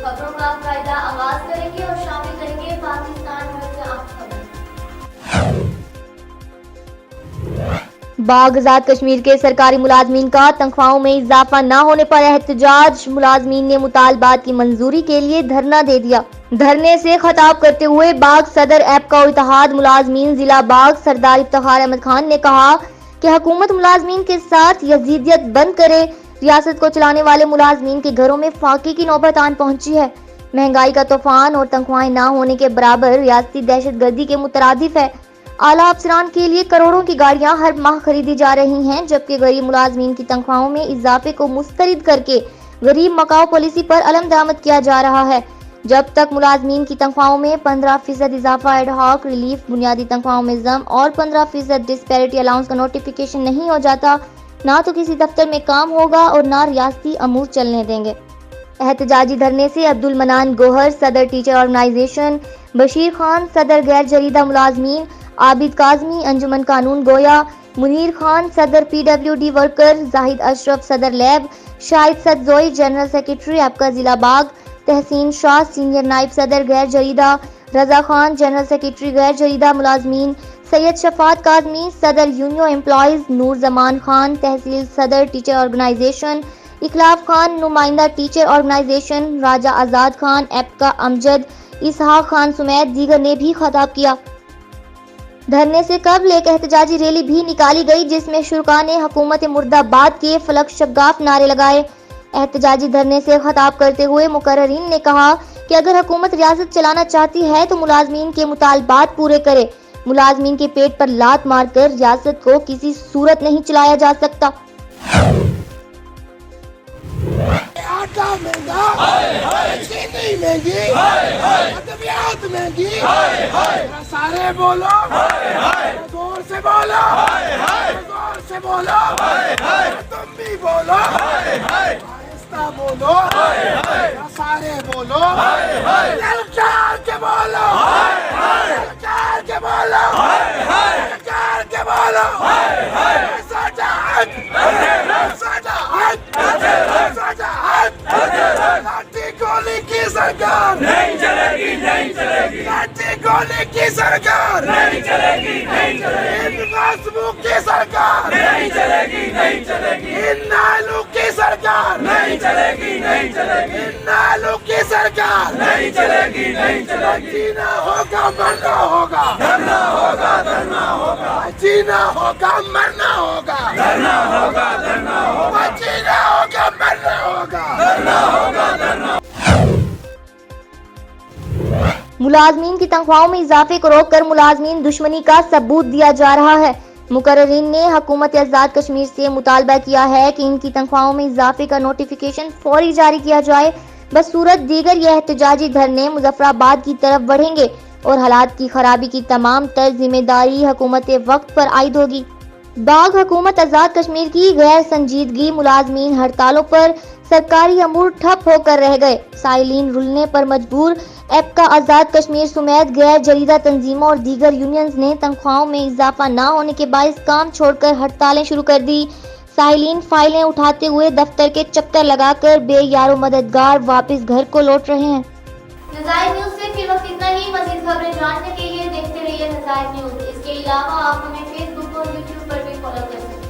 खबरों का कायदा आगाज करेंगे और शामिल करेंगे पाकिस्तान भर से अहम खबरें। बाग आजाद कश्मीर के सरकारी मुलाजमीन का तनख्वाहों में इजाफा न होने पर एहतजाज। मुलाजमीन ने मुतालबात की मंजूरी के लिए धरना दे दिया। धरने से खिताब करते हुए बाग सदर एपका इत्तेहाद मुलाजमीन जिला बाग सरदार इफ्तिखार अहमद खान ने कहा कि हुकूमत मुलाजमीन के साथ यजीदियत बंद करे। रियासत को चलाने वाले मुलाजमीन के घरों में फाके की नौबत आन पहुंची है। महंगाई का तूफान और तनख्वाहें ना होने के बराबर रियासती दहशतगर्दी के मुतरादिफ है। आला अफसरान के लिए करोड़ों की गाड़ियां हर माह खरीदी जा रही हैं, जबकि गरीब मुलाजमीन की तनख्वाहों में इजाफे को मुस्तरद करके गरीब मकाओ पॉलिसी पर अलम दरामद किया जा रहा है। जब तक मुलाजमीन की तनख्वाहों में 15% इजाफा, एडहॉक रिलीफ, बुनियादी तनख्वाहों में जम और 15% डिस्पैरिटी अलाउंस का नोटिफिकेशन नहीं हो जाता, ना तो किसी दफ्तर में काम होगा और ना रियासती अमूर चलने देंगे। एहतजाजी धरने से अब्दुल मनान गोहर सदर टीचर ऑर्गेनाइजेशन, बशीर खान सदर गैर जरीदा मुलाजमीन, आबिद काजमी अंजुमन कानून गोया, मुनीर खान सदर PWD वर्कर, जाहिद अशरफ सदर लैब, शाहिद सदजोई जनरल सेक्रेटरी आपका जिला बाग, तहसीन शाह सीनियर नायब सदर गैर जरीदा, रजा खान जनरल सेक्रेटरी गैर जरीदा मुलाजमीन, सैयद शफात काजमी सदर यूनियन एम्प्लॉयज, नूर जमान खान तहसील सदर टीचर ऑर्गेनाइजेशन, इखलाफ खान नुमाइंदा टीचर ऑर्गेनाइजेशन, राजा आजाद खान एपका अमजद, इसहाक खान समेत दीगर ने भी खिताब किया। धरने से कबल एक एहतजाजी रैली भी निकाली गई, जिसमें शुरका ने हुकूमत मुर्दाबाद के फलक शगाफ नारे लगाए। एहतजाजी धरने से खिताब करते हुए मुकर्रिरीन ने कहा कि अगर हुकूमत रियासत चलाना चाहती है तो मुलाजमीन के मुतालबात पूरे करे। मुलाजमीन के पेट पर लात मारकर रियासत को किसी सूरत नहीं चलाया जा सकता। आटा महंगा, चीनी महंगी, अद्वियात महंगी, सारे बोलो, जोर से बोलो, जोर से बोलो, तुम भी बोलो, आहिस्ता बोलो, सारे बोलो, ललकार के बोलो, ललकार के बोलो, ललकार के बोलो, साजा हक, साजा हक, साजा हक, लाठी गोली की सरकार नहीं चलेगी, नहीं चलेगी, लाठी गोली की सरकार नहीं चलेगी, नहीं चलेगी, इन गासबों की सरकार नहीं चलेगी, नहीं चलेगी, इन नालों की सरकार नहीं चलेगी, नहीं चलेगी, इन नालों की सरकार नहीं चलेगी, नहीं चलेगी, जीना होगा मरना होगा, धरना होगा, धरना होगा, जीना होगा मरना होगा, धरना होगा, धरना होगा, जीना होगा मरना होगा, धरना होगा, धरना। मुलाजमीन की तनख्वाहों में इजाफे को रोककर मुलाजमीन दुश्मनी का सबूत दिया जा रहा है। मुकर्रिरीन ने हुकूमत आजाद कश्मीर से मुतालबा किया है कि इनकी तनख्वाहों में इजाफे का नोटिफिकेशन फौरी जारी किया जाए। बस सूरत दीगर यह एहतजाजी धरने मुजफ्फराबाद की तरफ बढ़ेंगे और हालात की खराबी की तमाम तर जिम्मेदारी हुकूमत वक्त पर आयद होगी। बाग हुकूमत आजाद कश्मीर की गैर संजीदगी, मुलाजमीन हड़तालों पर, सरकारी अमूर ठप होकर रह गए, साइलिन रुलने पर मजबूर। एपका आजाद कश्मीर समेत गैर जरीदा तंजीमों और दीगर यूनियंस ने तनख्वाहों में इजाफा न होने के बायस काम छोड़कर हड़तालें शुरू कर दी। साइलिन फाइलें उठाते हुए दफ्तर के चक्कर लगाकर बेयारो मददगार वापस घर को लौट रहे हैं। नज़ाइर न्यूज़ से फिर वक्त इतना ही। मज़ीद खबरें जानने के लिए देखते रहिए नज़ाइर न्यूज़। इसके अलावा आप हमें फेसबुक और यूट्यूब पर भी फॉलो कर सकते हैं।